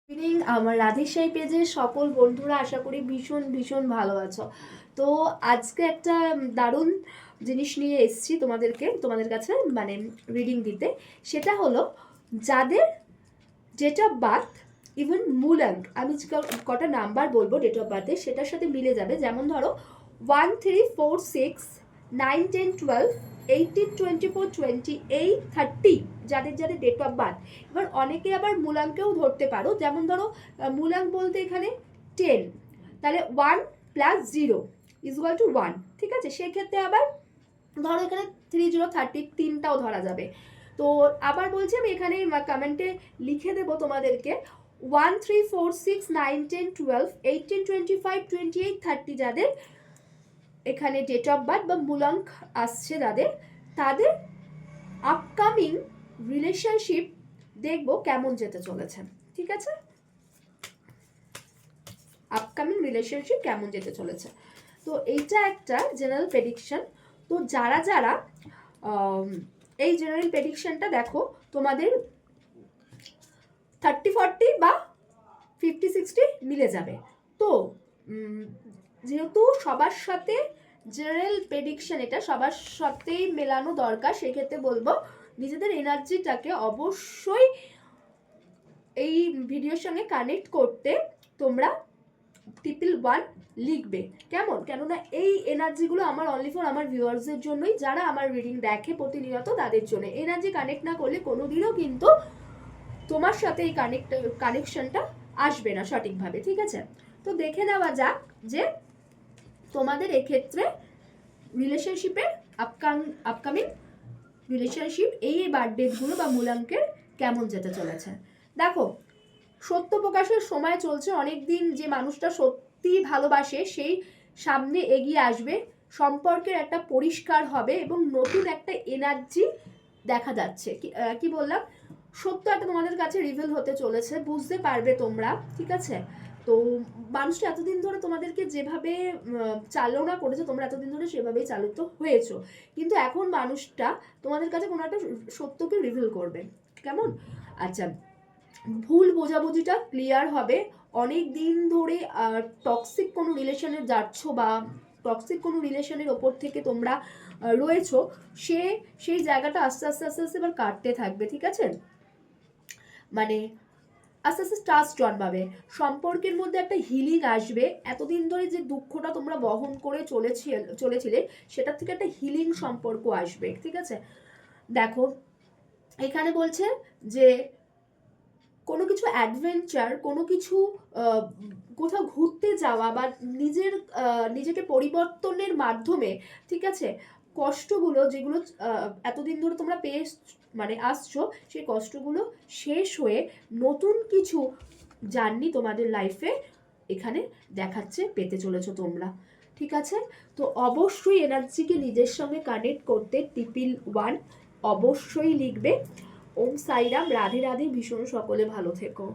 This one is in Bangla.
ইভিনিং আমার রাধেশ্যাই পেজের সকল বন্ধুরা আশা করি ভীষণ ভীষণ ভালো আছো। তো আজকে একটা দারুণ জিনিস নিয়ে এসেছি তোমাদের কাছে মানে রিডিং দিতে। সেটা হলো যাদের ডেট অফ বার্থ ইভেন মূলাঙ্ক, আমি কটা নাম্বার বলবো ডেট অফ বার্থে সেটার সাথে মিলে যাবে। যেমন ধরো 1, 3, 4, 6, 9, 10, 12, 18, 24, 28, 30 যাদের যাদের ডেট অফ বার্থ। এবার অনেকে আবার মূলাঙ্কেও ধরতে পারো। যেমন ধরো মূলাঙ্ক বলতে এখানে 10, তাহলে 1 + 0 = 1, ঠিক আছে। সেক্ষেত্রে আবার ধরো এখানে 30, 30 তিনটাও ধরা যাবে। তো আবার বলছি আমি এখানে কমেন্টে লিখে দেবো তোমাদেরকে 1, 3, 4, 6, 9, 10, 12, 18, 25, 28, 30 যাদের এখানে ডেট অফ বার্থ বা মূলাঙ্ক আসছে তাদের আপকামিং রিলেশনশিপ দেখবো কেমন যেতে চলেছে, ঠিক আছে। আপকামিং রিলেশনশিপ কেমন যেতে চলেছে। তো এইটা একটা জেনারেল প্রেডিকশন। তো যারা যারা এই জেনারেল প্রেডিকশনটা দেখো তোমাদের 30, 40 বা 50, 60 মিলে যাবে। তো যেহেতু সবার সাথে জেনারেল প্রেডিকশন এটা সবার সাথেই মেলানো দরকার, সেক্ষেত্রে বলবো নিজেদের এনার্জিটাকে অবশ্যই এই ভিডিওর সঙ্গে কানেক্ট করতে তোমরা 111 লিখবে, কেমন? কেননা এই এনার্জিগুলো আমার অনলি ফর আমার ভিউয়ার্সদের জন্যই, যারা আমার রিডিং দেখে প্রতিনিয়ত তাদের জন্য। এনার্জি কানেক্ট না করলে কোনোদিনও কিন্তু তোমার সাথে এই কানেকশনটা আসবে না সঠিকভাবে, ঠিক আছে। তো দেখে নেওয়া যাক যে তোমাদের এক্ষেত্রে রিলেশনশিপের আপকামিং রিলেশনশিপ এই বার্থডেগুলো বা মূলাঙ্কের কেমন যেতে চলেছে। দেখো, সত্য প্রকাশের সময় চলছে। অনেক দিন যে মানুষটা সত্যি ভালোবাসে সেই সামনে এগিয়ে আসবে, সম্পর্কের একটা পরিষ্কার হবে এবং নতুন একটা এনার্জি দেখা যাচ্ছে। কি বললাম, সত্য একটা তোমাদের কাছে রিভিল হতে চলেছে, বুঝতে পারবে তোমরা, ঠিক আছে। তো মানুষটা এতদিন ধরে তোমাদেরকে যেভাবে চালনা করেছে তোমরা এতদিন ধরে সেভাবেই চালিত হয়েছো, কিন্তু এখন মানুষটা তোমাদের কাছে কোনো একটা সত্যকে রিভিল করবে, কেমন? আচ্ছা, ভুল বোঝাবুঝিটা ক্লিয়ার হবে। অনেক দিন ধরে টক্সিক কোনো রিলেশনে যাচ্ছ বা টক্সিক কোনো রিলেশনের ওপর থেকে তোমরা রয়েছো, সেই জায়গাটা আস্তে আস্তে আস্তে আস্তে এবার কাটতে থাকবে, ঠিক আছে। মানে আস্তে আস্তে ট্রাস্ট জন্মাবে, সম্পর্কের মধ্যে একটা হিলিং আসবে। এতদিন ধরে যে দুঃখটা তোমরা বহন করে চলেছিলে সেটার থেকে একটা হিলিং সম্পর্ক আসবে, ঠিক আছে। দেখো, এখানে বলছে যে কোনো কিছু অ্যাডভেঞ্চার, কোনো কিছু কোথাও ঘুরতে যাওয়া বা নিজেকে পরিবর্তনের মাধ্যমে, ঠিক আছে, কষ্টগুলো যেগুলো এতদিন ধরে তোমরা আসছো, সেই কষ্টগুলো শেষ হয়ে নতুন কিছু জার্নি তোমাদের লাইফে এখানে দেখাচ্ছে, পেতে চলেছো তোমরা, ঠিক আছে। তো অবশ্যই এনার্জিকে নিজের সঙ্গে কানেক্ট করতে 111 অবশ্যই লিখবে। ওম সাইরাম, রাধে রাধে, ভীষণ সকলে ভালো থেকো।